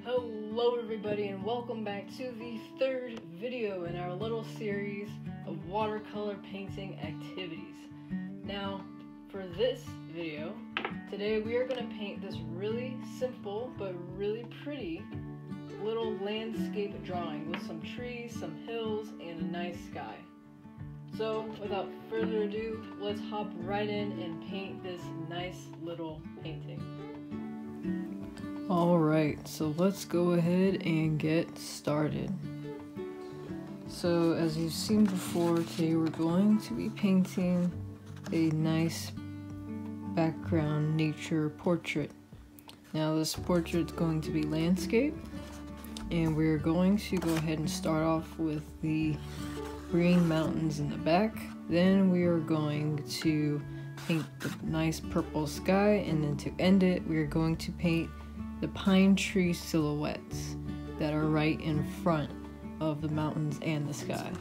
Hello everybody and welcome back to the third video in our little series of watercolor painting activities. Now, for this video, today we are going to paint this really simple but really pretty little landscape drawing with some trees, some hills, and a nice sky. So, without further ado, let's hop right in and paint this nice little painting. Alright, so let's go ahead and get started. So as you've seen before, today we're going to be painting a nice background nature portrait. Now this portrait is going to be landscape, and we're going to go ahead and start off with the green mountains in the back. Then we are going to paint the nice purple sky, and then to end it, we are going to paint the pine tree silhouettes that are right in front of the mountains and the sky.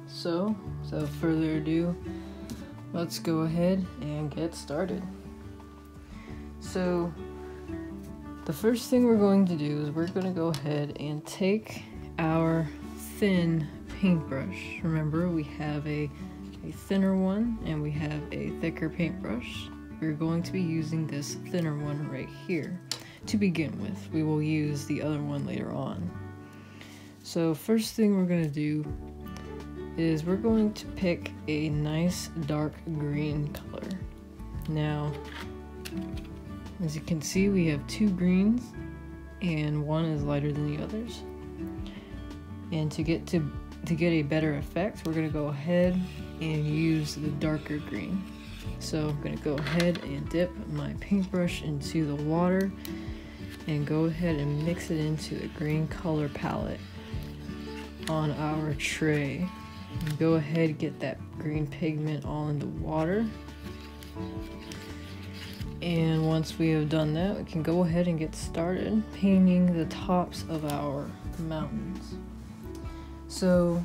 So, without further ado, let's go ahead and get started. So, the first thing we're going to do is we're going to go ahead and take our thin paintbrush. Remember, we have a thinner one and we have a thicker paintbrush. We're going to be using this thinner one right here to begin with. We will use the other one later on. So first thing we're going to do is we're going to pick a nice dark green color. Now, as you can see, we have two greens and one is lighter than the others. And to get a better effect, we're going to go ahead and use the darker green. So I'm going to go ahead and dip my paintbrush into the water and go ahead and mix it into the green color palette on our tray. And go ahead and get that green pigment all in the water. And once we have done that, we can go ahead and get started painting the tops of our mountains. So,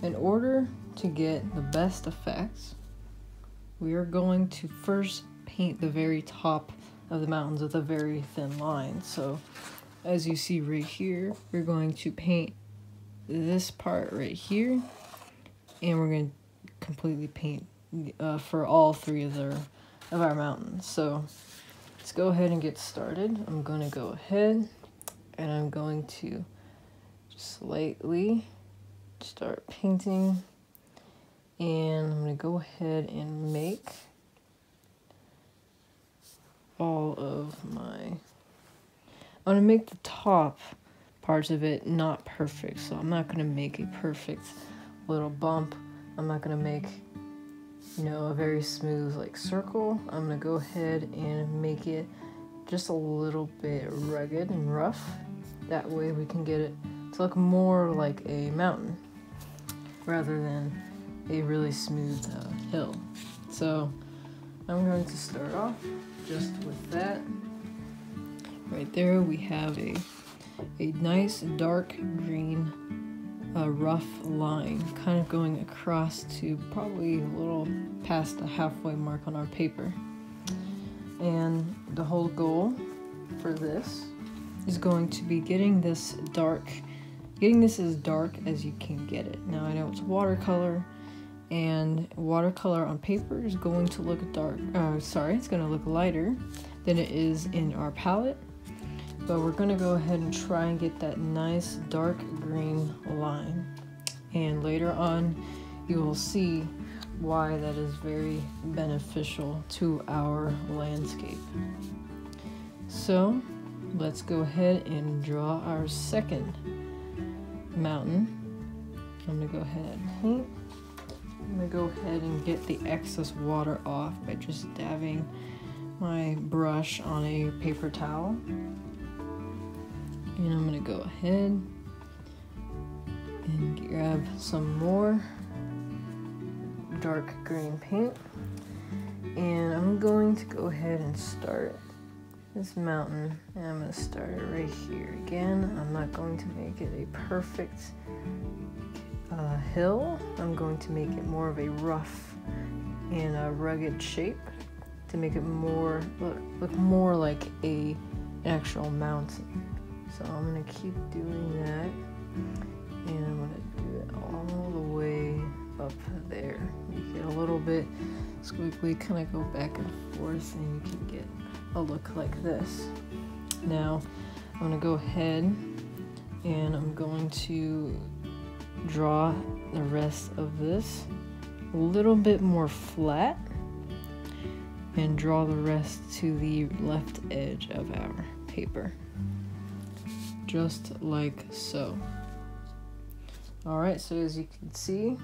in order to get the best effects, we are going to first paint the very top of the mountains with a very thin line. So as you see right here, we're going to paint this part right here, and we're going to completely paint for all three of our mountains. So let's go ahead and get started. I'm going to go ahead and I'm going to just lightly start painting, and I'm going to go ahead and make all of I'm going to make the top parts of it not perfect, so I'm not going to make a perfect little bump. I'm not going to make, a very smooth like circle. I'm going to go ahead and make it just a little bit rugged and rough. That way we can get it to look more like a mountain rather than a really smooth hill. So I'm going to start off just with that. Right there we have a nice dark green rough line kind of going across to probably a little past the halfway mark on our paper. And the whole goal for this is going to be getting this as dark as you can get it. Now I know it's watercolor, and watercolor on paper is going to look it's going to look lighter than it is in our palette, but we're going to go ahead and try and get that nice dark green line, and later on you will see why that is very beneficial to our landscape. So let's go ahead and draw our second mountain. I'm going to go ahead and paint. I'm going to go ahead and get the excess water off by just dabbing my brush on a paper towel. And I'm going to go ahead and grab some more dark green paint. And I'm going to go ahead and start this mountain. And I'm going to start it right here. Again, I'm not going to make it a perfect hill. I'm going to make it more of a rough and a rugged shape to make it more look more like a actual mountain. So I'm gonna keep doing that, and I'm gonna do it all the way up there. You get a little bit squiggly, kind of go back and forth, and you can get a look like this. Now I'm gonna go ahead and I'm going to draw the rest of this a little bit more flat and draw the rest to the left edge of our paper, just like so. Alright, so as you can see,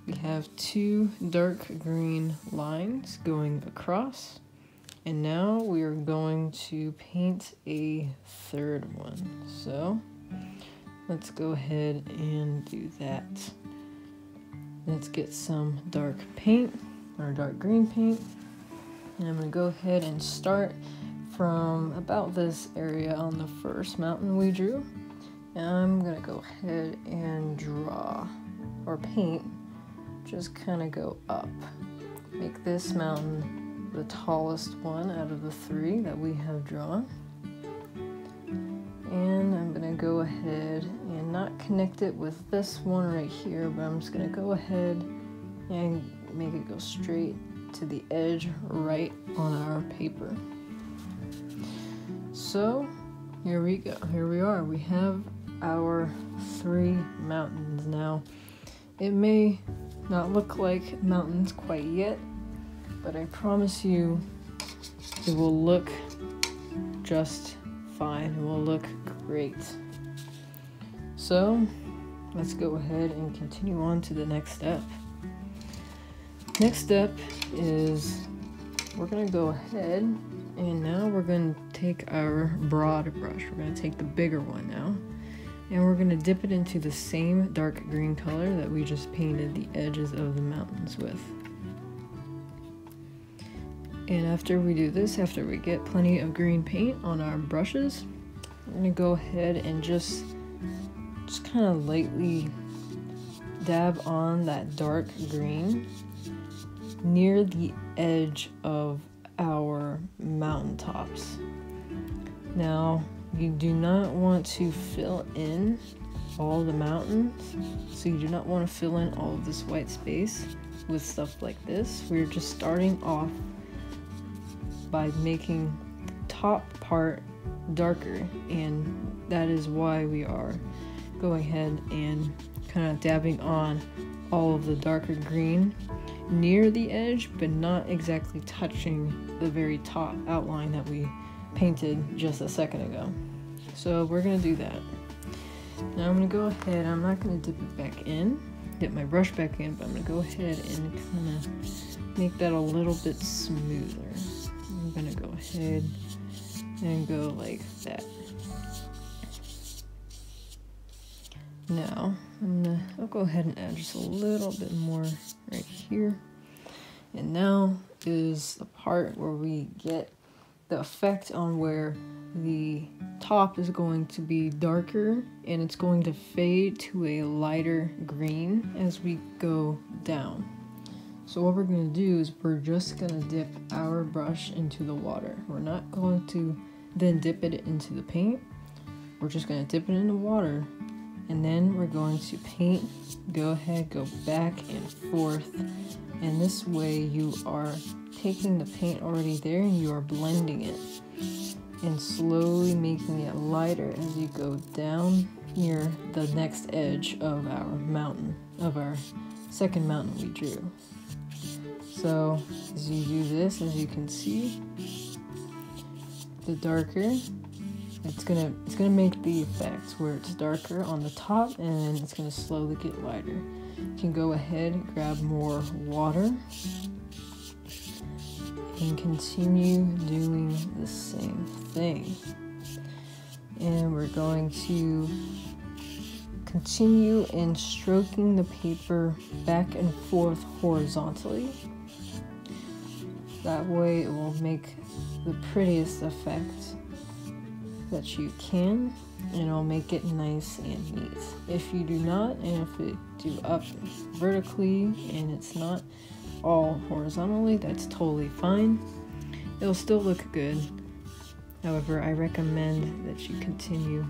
we have two dark green lines going across, and now we are going to paint a third one. So let's go ahead and do that. Let's get some dark paint, or dark green paint, and I'm going to go ahead and start from about this area on the first mountain we drew. And I'm going to go ahead and draw, or paint, just kind of go up. Make this mountain the tallest one out of the three that we have drawn. And I'm going to go ahead and not connect it with this one right here, but I'm just going to go ahead and make it go straight to the edge right on our paper. So here we go. Here we are. We have our three mountains now. It may not look like mountains quite yet, but I promise you it will look just fine. It will look great. So let's go ahead and continue on to the next step. Next step is we're going to go ahead and now we're going to take our broad brush. We're going to take the bigger one now, and we're going to dip it into the same dark green color that we just painted the edges of the mountains with. And after we do this, after we get plenty of green paint on our brushes, we're going to go ahead and just kind of lightly dab on that dark green near the edge of our mountaintops. Now, you do not want to fill in all the mountains, so you do not want to fill in all of this white space with stuff like this. We're just starting off by making the top part darker, and that is why we are going ahead and kind of dabbing on all of the darker green near the edge, but not exactly touching the very top outline that we painted just a second ago. So we're going to do that. Now I'm going to go ahead, I'm not going to dip it back in, dip my brush back in, but I'm going to go ahead and kind of make that a little bit smoother. I'm going to go ahead and go like that. Now, I'll go ahead and add just a little bit more right here. And now is the part where we get the effect on where the top is going to be darker and it's going to fade to a lighter green as we go down. So what we're going to do is we're just going to dip our brush into the water. We're not going to then dip it into the paint. We're just going to dip it in the water, and then we're going to paint, go ahead, go back and forth, and this way you are taking the paint already there and you are blending it and slowly making it lighter as you go down near the next edge of our mountain, of our second mountain we drew. So as you do this, as you can see, the darker, it's gonna make the effect where it's darker on the top and then it's gonna slowly get lighter. You can go ahead and grab more water and continue doing the same thing. And we're going to continue in stroking the paper back and forth horizontally. That way it will make the prettiest effect that you can, and it'll make it nice and neat. If you do not, and if it do up vertically and it's not all horizontally, that's totally fine. It'll still look good. However, I recommend that you continue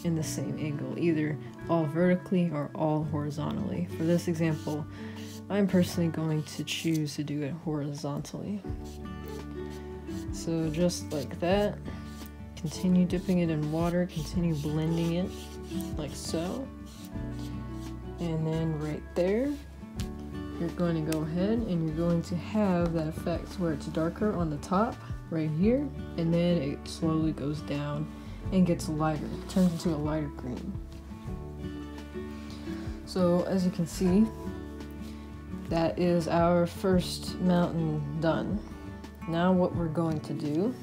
in the same angle, either all vertically or all horizontally. For this example, I'm personally going to choose to do it horizontally. So just like that, continue dipping it in water, continue blending it like so. And then right there, you're going to go ahead and you're going to have that effect where it's darker on the top right here, and then it slowly goes down and gets lighter, turns into a lighter green. So as you can see, that is our first mountain done. Now what we're going to do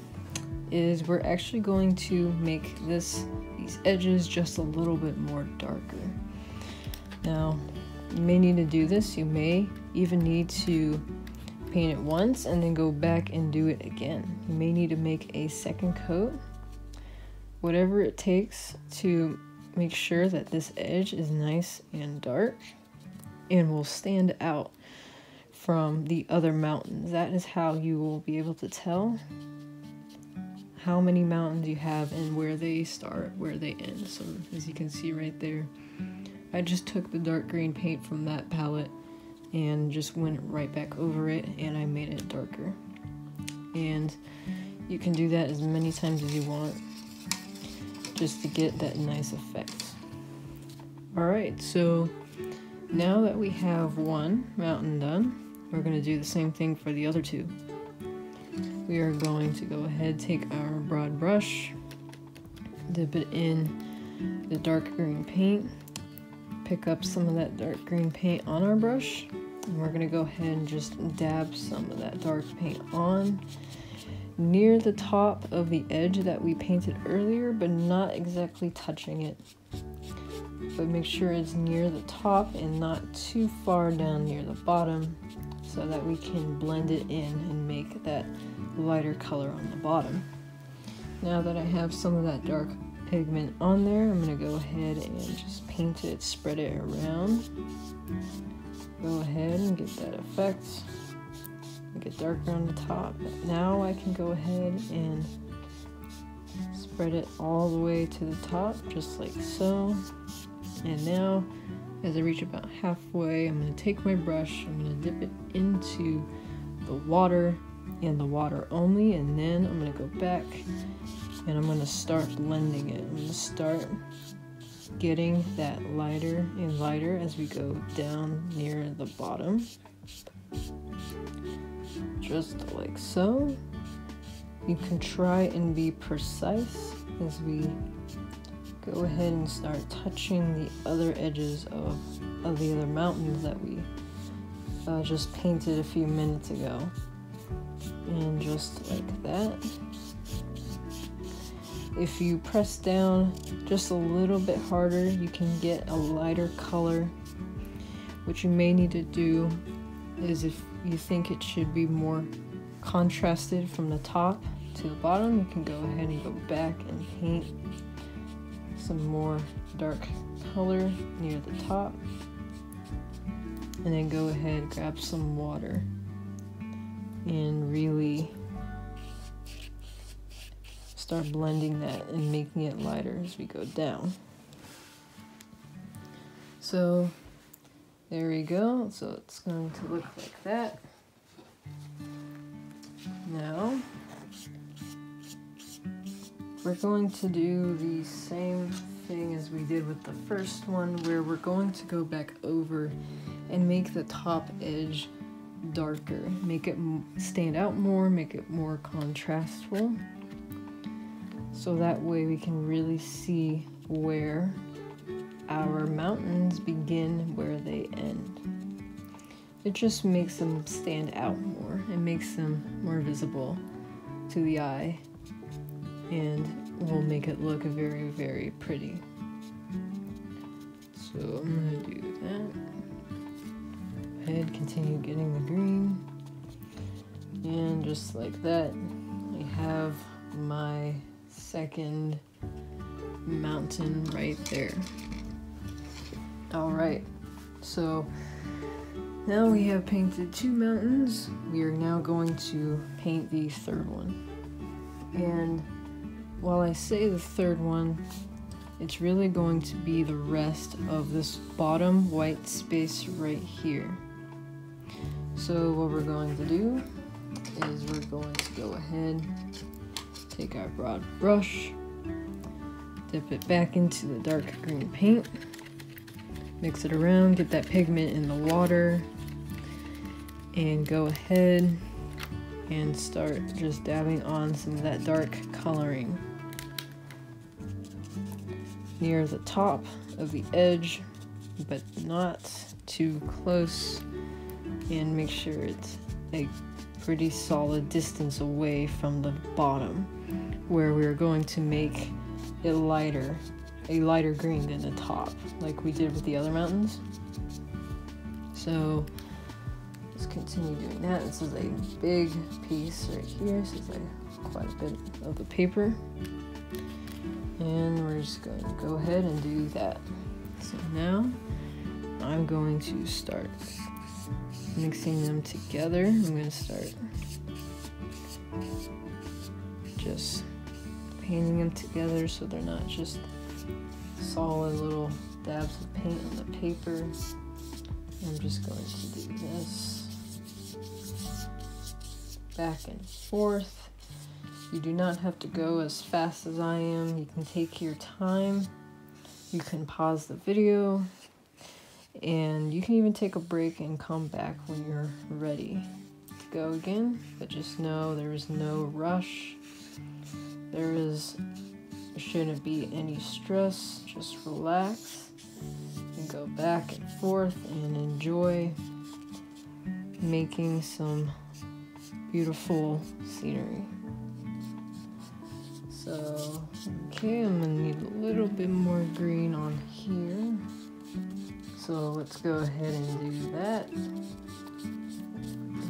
is we're actually going to make these edges just a little bit more darker. Now, you may need to do this. You may even need to paint it once and then go back and do it again. You may need to make a second coat, whatever it takes to make sure that this edge is nice and dark and will stand out from the other mountains. That is how you will be able to tell how many mountains you have and where they start, where they end. So as you can see right there, I just took the dark green paint from that palette and just went right back over it, and I made it darker. And you can do that as many times as you want just to get that nice effect. Alright, so now that we have one mountain done, we're going to do the same thing for the other two. We are going to go ahead, take our broad brush, dip it in the dark green paint, pick up some of that dark green paint on our brush, and we're going to go ahead and just dab some of that dark paint on near the top of the edge that we painted earlier, but not exactly touching it. But make sure it's near the top and not too far down near the bottom, so that we can blend it in and make that lighter color on the bottom. Now that I have some of that dark pigment on there, I'm going to go ahead and just paint it, spread it around. Go ahead and get that effect. Get darker on the top. Now I can go ahead and spread it all the way to the top, just like so. And now, as I reach about halfway, I'm going to take my brush, I'm going to dip it into the water and the water only, and then I'm going to go back and I'm going to start blending it. I'm going to start getting that lighter and lighter as we go down near the bottom. Just like so. You can try and be precise as we go ahead and start touching the other edges of the other mountains that we just painted a few minutes ago. And just like that. If you press down just a little bit harder, you can get a lighter color. What you may need to do is, if you think it should be more contrasted from the top to the bottom, you can go ahead and go back and paint some more dark color near the top, and then go ahead, grab some water and really start blending that and making it lighter as we go down. So there we go. So it's going to look like that. Now we're going to do the same thing as we did with the first one, where we're going to go back over and make the top edge darker, make it stand out more, make it more contrastful, so that way we can really see where our mountains begin, where they end. It just makes them stand out more. It makes them more visible to the eye, and will make it look very, very pretty. So I'm gonna do that. Go ahead, continue getting the green, and just like that, I have my second mountain right there. Alright, so now we have painted two mountains. We are now going to paint the third one. And while I say the third one, it's really going to be the rest of this bottom white space right here. So what we're going to do is we're going to go ahead, take our broad brush, dip it back into the dark green paint, mix it around, get that pigment in the water, and go ahead and start just dabbing on some of that dark coloring near the top of the edge, but not too close, and make sure it's a pretty solid distance away from the bottom where we're going to make it lighter, a lighter green than the top, like we did with the other mountains. So let's continue doing that. This is a big piece right here. This is quite a bit of the paper. And we're just going to go ahead and do that. So now I'm going to start mixing them together. I'm going to start just painting them together so they're not just solid little dabs of paint on the paper. I'm just going to do this back and forth. You do not have to go as fast as I am. You can take your time. You can pause the video, and you can even take a break and come back when you're ready to go again. But just know there is no rush. There shouldn't be any stress. Just relax and go back and forth and enjoy making some beautiful scenery. So, okay, I'm gonna need a little bit more green on here. So let's go ahead and do that.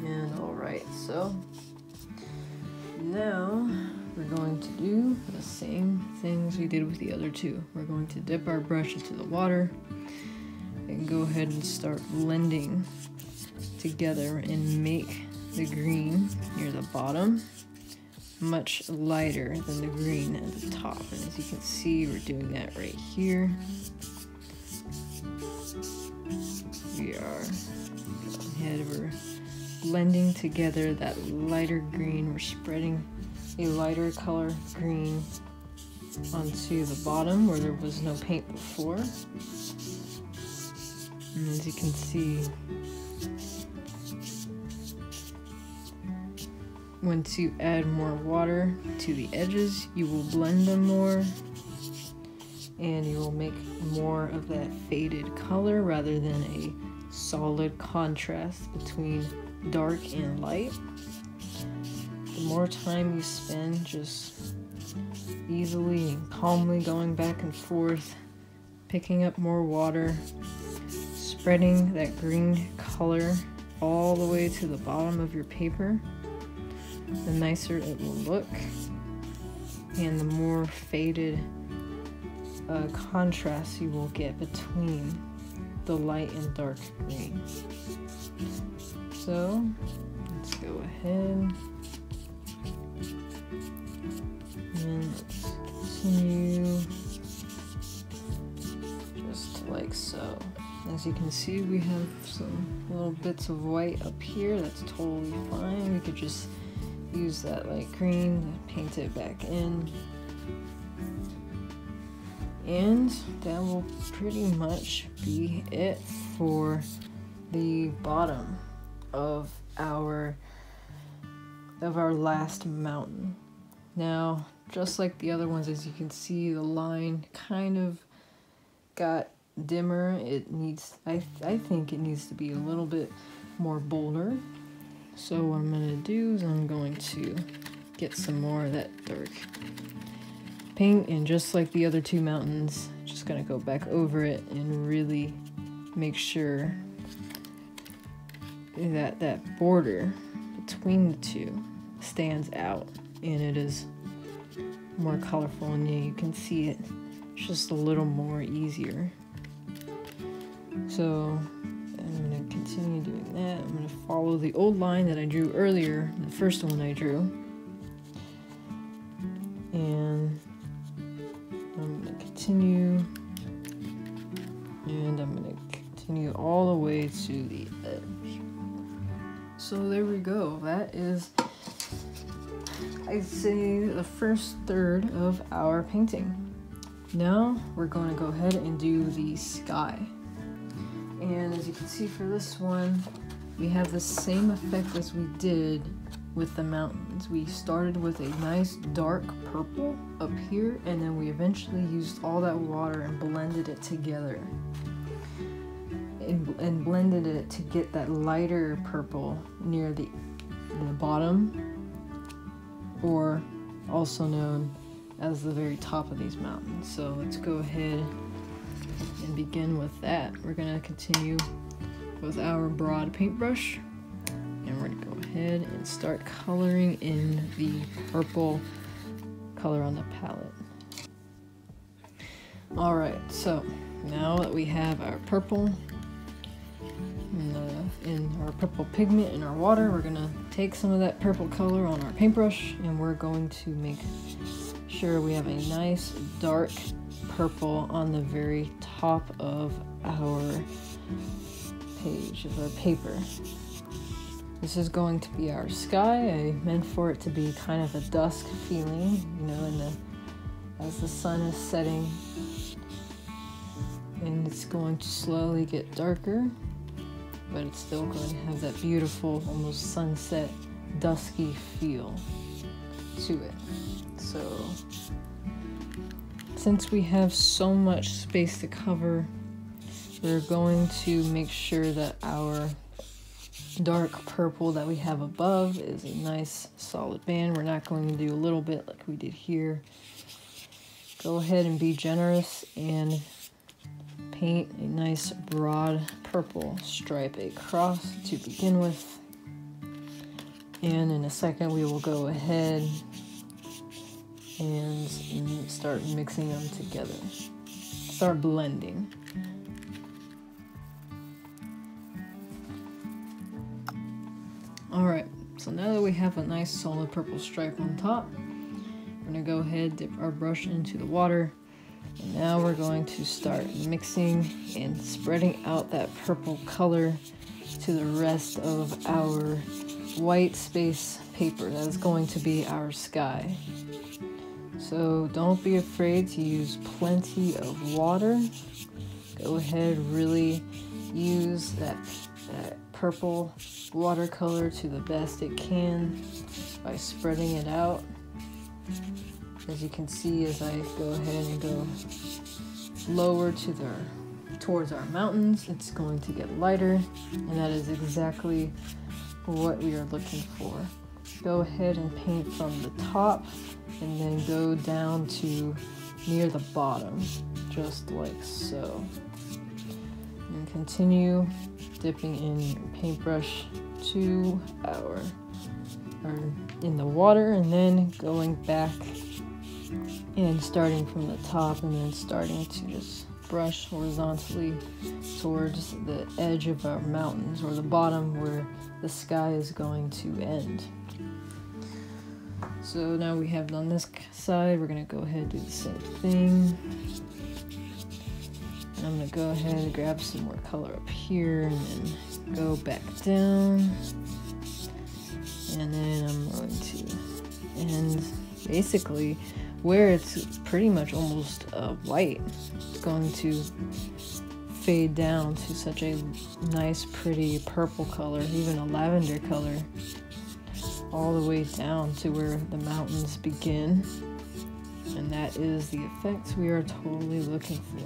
And alright, so now we're going to do the same things we did with the other two. We're going to dip our brush into the water and go ahead and start blending together and make the green near the bottom much lighter than the green at the top. And as you can see, we're doing that right here. We are going ahead, we're blending together that lighter green. We're spreading a lighter color green onto the bottom where there was no paint before. And as you can see, once you add more water to the edges, you will blend them more, and you will make more of that faded color rather than a solid contrast between dark and light. The more time you spend just easily and calmly going back and forth, picking up more water, spreading that green color all the way to the bottom of your paper, the nicer it will look, and the more faded contrast you will get between the light and dark green. So let's go ahead and let's continue just like so. As you can see, we have some little bits of white up here. That's totally fine. We could just use that light green to paint it back in. And that will pretty much be it for the bottom of our last mountain. Now, just like the other ones, as you can see, the line kind of got dimmer. It needs, I think it needs to be a little bit more bolder. So what I'm going to do is I'm going to get some more of that dark paint, and just like the other two mountains, just going to go back over it and really make sure that that border between the two stands out and it is more colorful, and you can see it just a little more easier. So I'm going to continue doing that. I'm going to follow the old line that I drew earlier, the first one I drew. And I'm going to continue, and I'm going to continue all the way to the edge. So there we go. That is, I'd say, the first third of our painting. Now we're going to go ahead and do the sky. And as you can see for this one, we have the same effect as we did with the mountains. We started with a nice dark purple up here, and then we eventually used all that water and blended it together. And blended it to get that lighter purple near the bottom, or also known as the very top of these mountains. So let's go ahead and begin with that. We're going to continue with our broad paintbrush, and we're going to go ahead and start coloring in the purple color on the palette. Alright, so now that we have our purple in our purple pigment in our water, we're going to take some of that purple color on our paintbrush, and we're going to make sure we have a nice dark purple on the very top of our page, of our paper. This is going to be our sky. I meant for it to be kind of a dusk feeling, you know, as the sun is setting, and it's going to slowly get darker, but it's still going to have that beautiful, almost sunset, dusky feel to it. So, since we have so much space to cover, we're going to make sure that our dark purple that we have above is a nice solid band. We're not going to do a little bit like we did here. Go ahead and be generous and paint a nice broad purple stripe across to begin with. And in a second we will go ahead and start mixing them together. Start blending. Alright, so now that we have a nice solid purple stripe on top, we're going to go ahead, dip our brush into the water, and now we're going to start mixing and spreading out that purple color to the rest of our white space paper. That is going to be our sky. So don't be afraid to use plenty of water. Go ahead, really use that purple watercolor to the best it can by spreading it out. As you can see, as I go ahead and go lower towards our mountains, it's going to get lighter, and that is exactly what we are looking for. Go ahead and paint from the top and then go down to near the bottom, just like so. And continue dipping in your paintbrush to in the water, and then going back and starting from the top, and then starting to just brush horizontally towards the edge of our mountains, or the bottom where the sky is going to end. So now we have on this side, we're going to go ahead and do the same thing. And I'm going to go ahead and grab some more color up here and then go back down. And then I'm going to end basically where it's pretty much almost white. It's going to fade down to such a nice pretty purple color, even a lavender color, all the way down to where the mountains begin. And that is the effect we are totally looking for.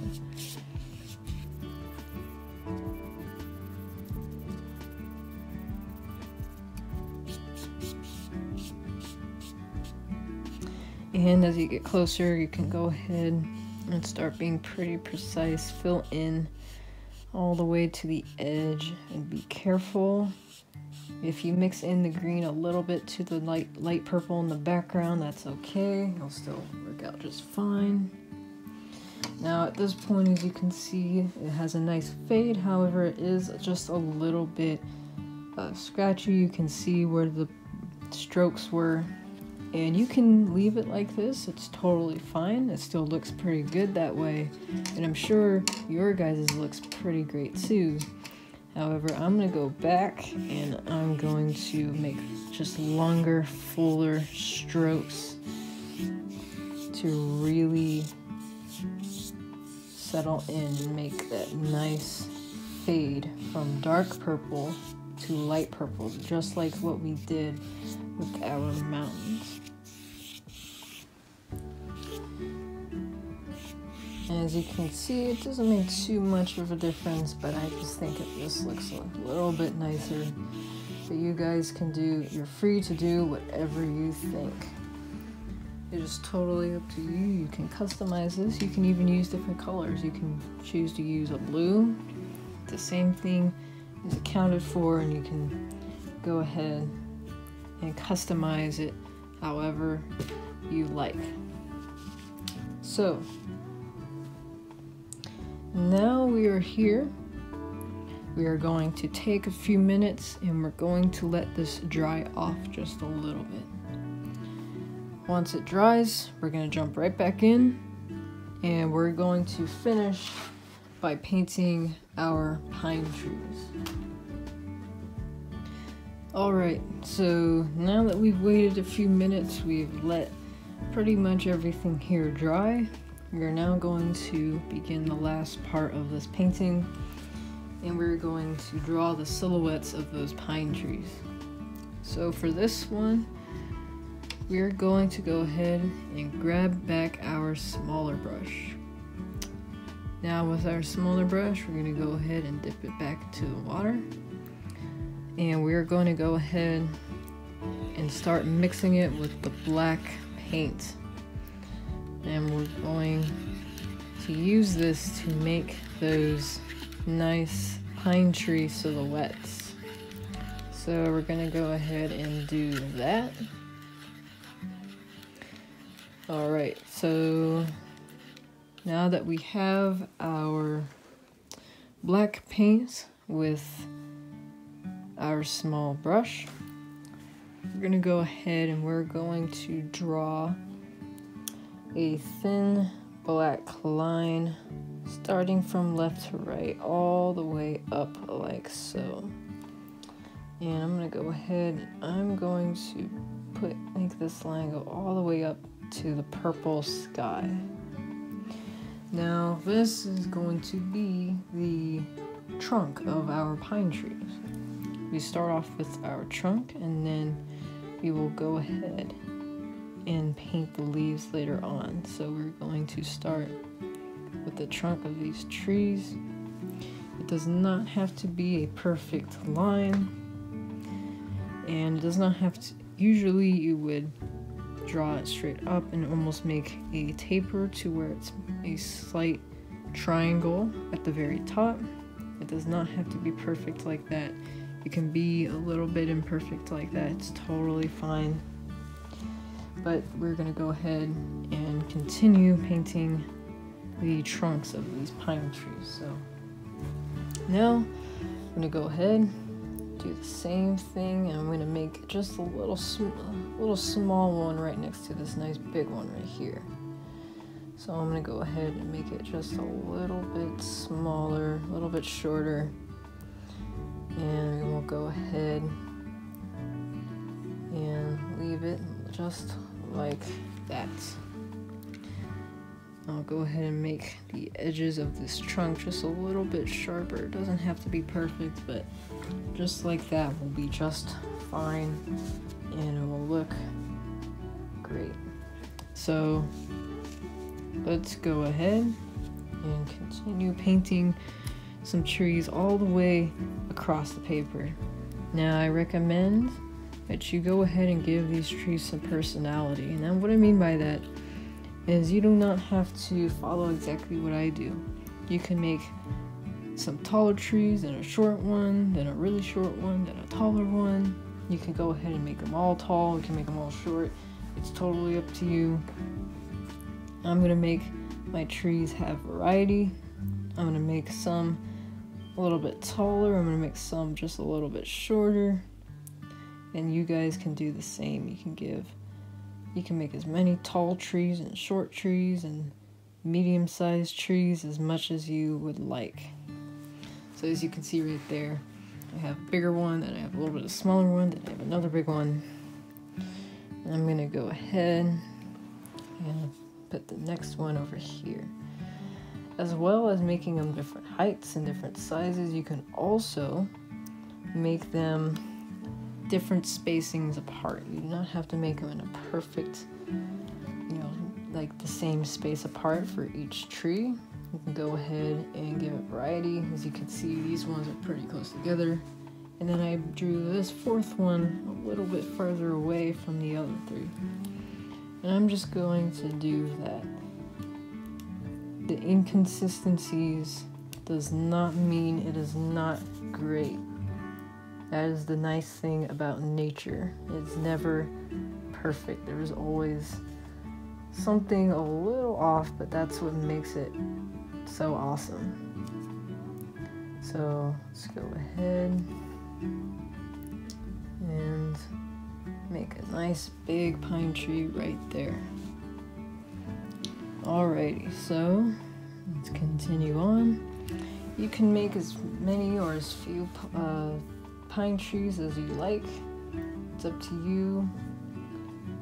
And as you get closer, you can go ahead and start being pretty precise. Fill in all the way to the edge, and be careful. If you mix in the green a little bit to the light purple in the background, that's okay. It'll still work out just fine. Now at this point, as you can see, it has a nice fade. However, it is just a little bit scratchy. You can see where the strokes were And you can leave it like this, it's totally fine. It still looks pretty good that way. And I'm sure your guys' looks pretty great too. However, I'm gonna go back and I'm going to make just longer, fuller strokes to really settle in and make that nice fade from dark purple to light purple, just like what we did with our mountains. And as you can see, it doesn't make too much of a difference, but I just think this looks a little bit nicer. But you guys can do, you're free to do whatever you think. It is totally up to you. You can customize this. You can even use different colors. You can choose to use a blue. The same thing is accounted for, and you can go ahead and customize it however you like. So now we are here. We are going to take a few minutes and we're going to let this dry off just a little bit. Once it dries, we're going to jump right back in and we're going to finish by painting our pine trees. Alright, so now that we've waited a few minutes, we've let pretty much everything here dry. We're now going to begin the last part of this painting, and we're going to draw the silhouettes of those pine trees. So for this one, we're going to go ahead and grab back our smaller brush. Now with our smaller brush, we're going to go ahead and dip it back into the water. And we're going to go ahead and start mixing it with the black paint. And we're going to use this to make those nice pine tree silhouettes. So we're going to go ahead and do that. Alright, so now that we have our black paint with our small brush, we're going to go ahead and we're going to draw a thin black line starting from left to right all the way up like so. And I'm going to go ahead and I'm going to make this line go all the way up to the purple sky. Now this is going to be the trunk of our pine trees. We start off with our trunk and then we will go ahead and paint the leaves later on. So we're going to start with the trunk of these trees. It does not have to be a perfect line, and it does not have to, usually you would draw it straight up and almost make a taper to where it's a slight triangle at the very top. It does not have to be perfect like that. It can be a little bit imperfect like that. It's totally fine. But we're going to go ahead and continue painting the trunks of these pine trees. So now I'm going to go ahead, do the same thing, and I'm going to make just a little small one right next to this nice big one right here. So I'm going to go ahead and make it just a little bit smaller, a little bit shorter, and we will go ahead and leave it just like that. I'll go ahead and make the edges of this trunk just a little bit sharper. It doesn't have to be perfect, but just like that will be just fine and it will look great. So let's go ahead and continue painting some trees all the way across the paper. Now I recommend that you go ahead and give these trees some personality. And then what I mean by that is you do not have to follow exactly what I do. You can make some taller trees, then a short one, then a really short one, then a taller one. You can go ahead and make them all tall, you can make them all short. It's totally up to you. I'm gonna make my trees have variety. I'm gonna make some a little bit taller, I'm gonna make some just a little bit shorter. And you guys can do the same. You can give You can make as many tall trees and short trees and medium-sized trees as much as you would like. So as you can see right there, I have a bigger one, then I have a little bit of smaller one, then I have another big one. And I'm gonna go ahead and put the next one over here. As well as making them different heights and different sizes, you can also make them different spacings apart. You do not have to make them in a perfect, like the same space apart for each tree. You can go ahead and give it variety. As you can see, these ones are pretty close together. And then I drew this fourth one a little bit further away from the other three. And I'm just going to do that. The inconsistencies does not mean it is not great. That is the nice thing about nature. It's never perfect. There is always something a little off, but that's what makes it so awesome. So let's go ahead and make a nice big pine tree right there. Alrighty, so let's continue on. You can make as many or as few pine trees as you like. It's up to you,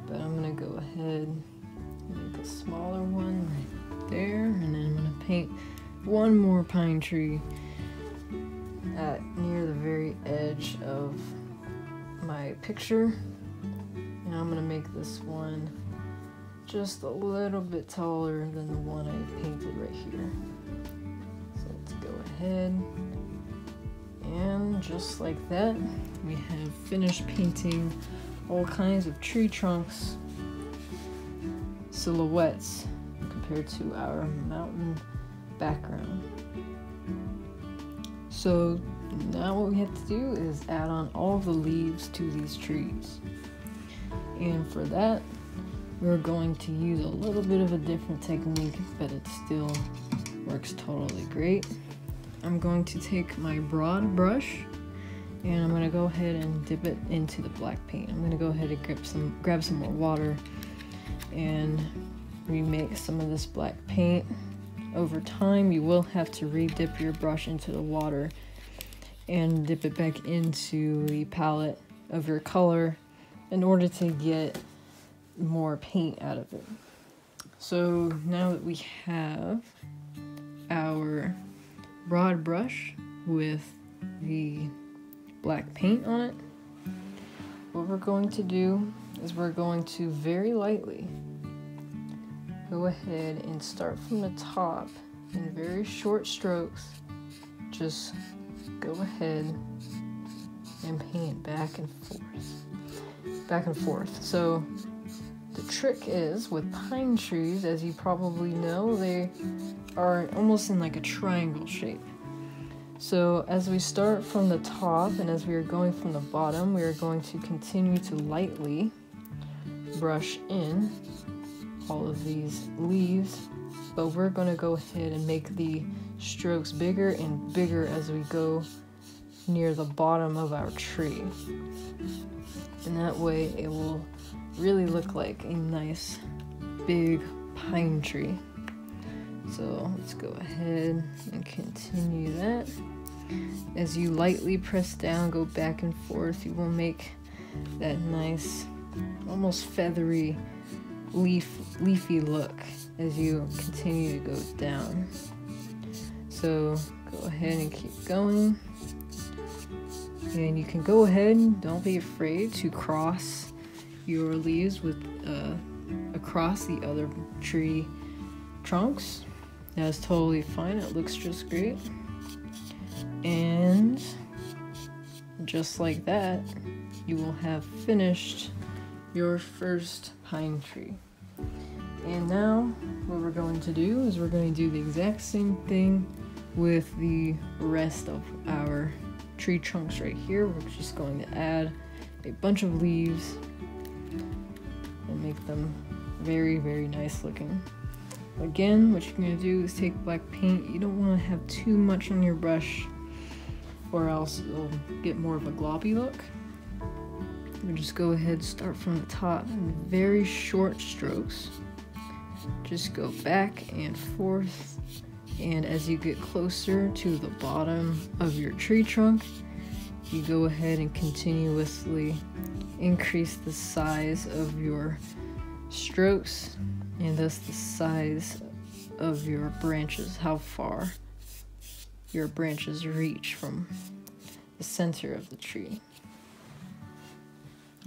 but I'm gonna go ahead and make a smaller one right there, and then I'm gonna paint one more pine tree near the very edge of my picture, and I'm gonna make this one just a little bit taller than the one I painted right here. So let's go ahead, and just like that, we have finished painting all kinds of tree trunks, silhouettes compared to our mountain background. So now what we have to do is add on all the leaves to these trees. And for that, we're going to use a little bit of a different technique, but it still works totally great. I'm going to take my broad brush and I'm going to go ahead and dip it into the black paint. I'm going to go ahead and grab some more water and remake some of this black paint. Over time, you will have to re-dip your brush into the water and dip it back into the palette of your color in order to get more paint out of it. So now that we have our broad brush with the black paint on it, what we're going to do is we're going to very lightly go ahead and start from the top in very short strokes. Just go ahead and paint back and forth. So the trick is with pine trees, as you probably know, they are almost in like a triangle shape. So as we start from the top and as we are going from the bottom, we are going to continue to lightly brush in all of these leaves, but we're going to go ahead and make the strokes bigger and bigger as we go near the bottom of our tree. And that way it will really look like a nice big pine tree. So let's go ahead and continue that. As you lightly press down, go back and forth, you will make that nice, almost feathery, leafy look as you continue to go down. So go ahead and keep going. And you can go ahead, don't be afraid to cross your leaves with across the other tree trunks. That's totally fine, it looks just great. And just like that, you will have finished your first pine tree. And now what we're going to do is we're going to do the exact same thing with the rest of our tree trunks right here. We're just going to add a bunch of leaves and make them very, very nice looking. Again, what you're going to do is take black paint. You don't want to have too much on your brush or else it'll get more of a gloppy look. we just go ahead, start from the top in very short strokes. Just go back and forth, and as you get closer to the bottom of your tree trunk, you go ahead and continuously increase the size of your strokes and thus the size of your branches, how far your branches reach from the center of the tree.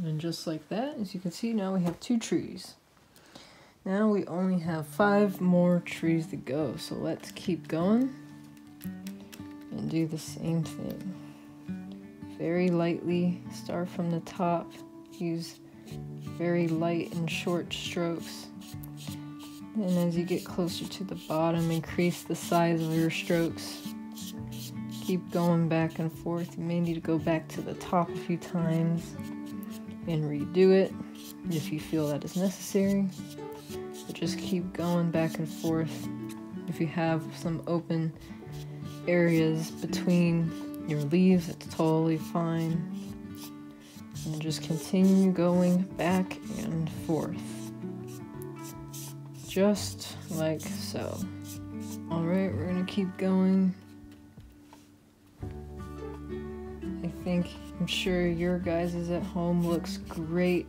And just like that, as you can see, now we have 2 trees. Now we only have 5 more trees to go, so let's keep going and do the same thing. Very lightly, start from the top, use very light and short strokes. And as you get closer to the bottom, increase the size of your strokes. Keep going back and forth. You may need to go back to the top a few times and redo it if you feel that is necessary. But just keep going back and forth. If you have some open areas between your leaves, it's totally fine. And just continue going back and forth. Just like so. Alright, we're gonna keep going. I'm sure your guys' at home looks great.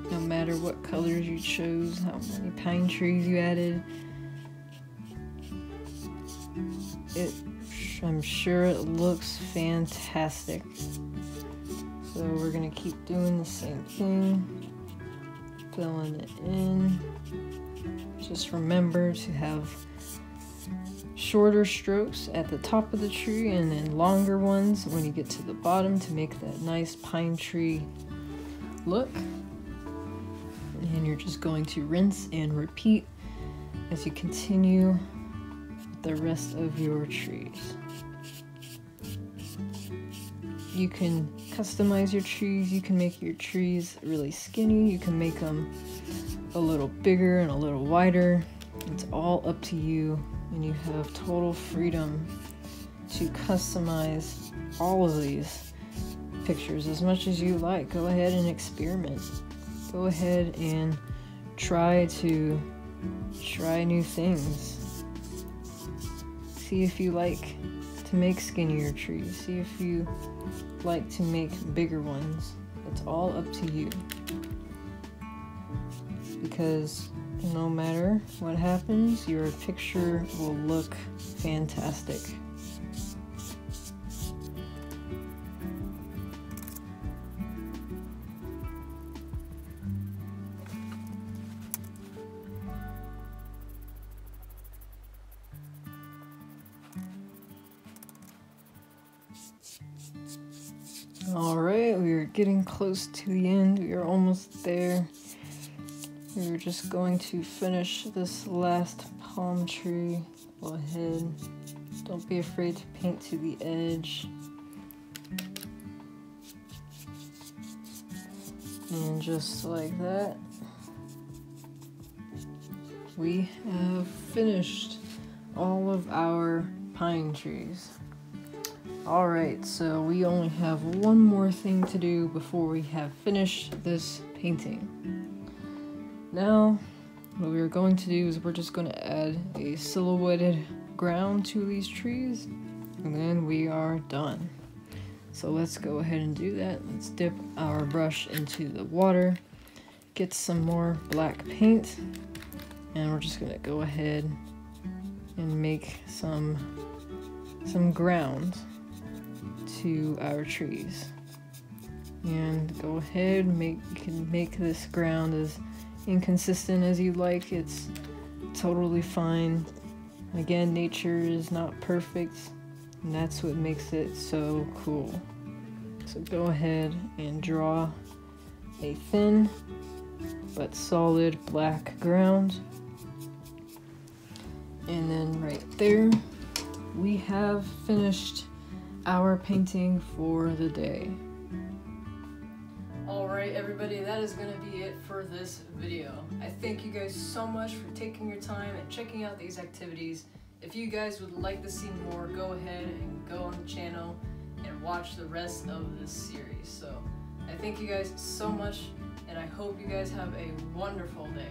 No matter what colors you chose, how many pine trees you added. I'm sure it looks fantastic. So we're gonna keep doing the same thing. Filling it in. Just remember to have shorter strokes at the top of the tree and then longer ones when you get to the bottom to make that nice pine tree look. And you're just going to rinse and repeat as you continue with the rest of your trees. You can customize your trees, you can make your trees really skinny, you can make them a little bigger and a little wider. It's all up to you, and you have total freedom to customize all of these pictures as much as you like. Go ahead and experiment. Go ahead and try new things. See if you like to make skinnier trees. See if you like to make bigger ones. It's all up to you. Because no matter what happens, your picture will look fantastic. Alright, we are getting close to the end. We are almost there. We're just going to finish this last palm tree. Go ahead. Don't be afraid to paint to the edge. And just like that, we have finished all of our pine trees. Alright, so we only have one more thing to do before we have finished this painting. Now, what we are going to do is we're just going to add a silhouetted ground to these trees, and then we are done. So let's go ahead and do that. Let's dip our brush into the water, get some more black paint, and we're just going to go ahead and make some ground to our trees. And go ahead, you can make this ground as inconsistent as you like. It's totally fine. Again, nature is not perfect, and that's what makes it so cool. So go ahead and draw a thin but solid black ground, and then right there we have finished our painting for the day. Alright everybody, that is going to be it for this video. I thank you guys so much for taking your time and checking out these activities. If you guys would like to see more, go ahead and go on the channel and watch the rest of this series. So I thank you guys so much, and I hope you guys have a wonderful day.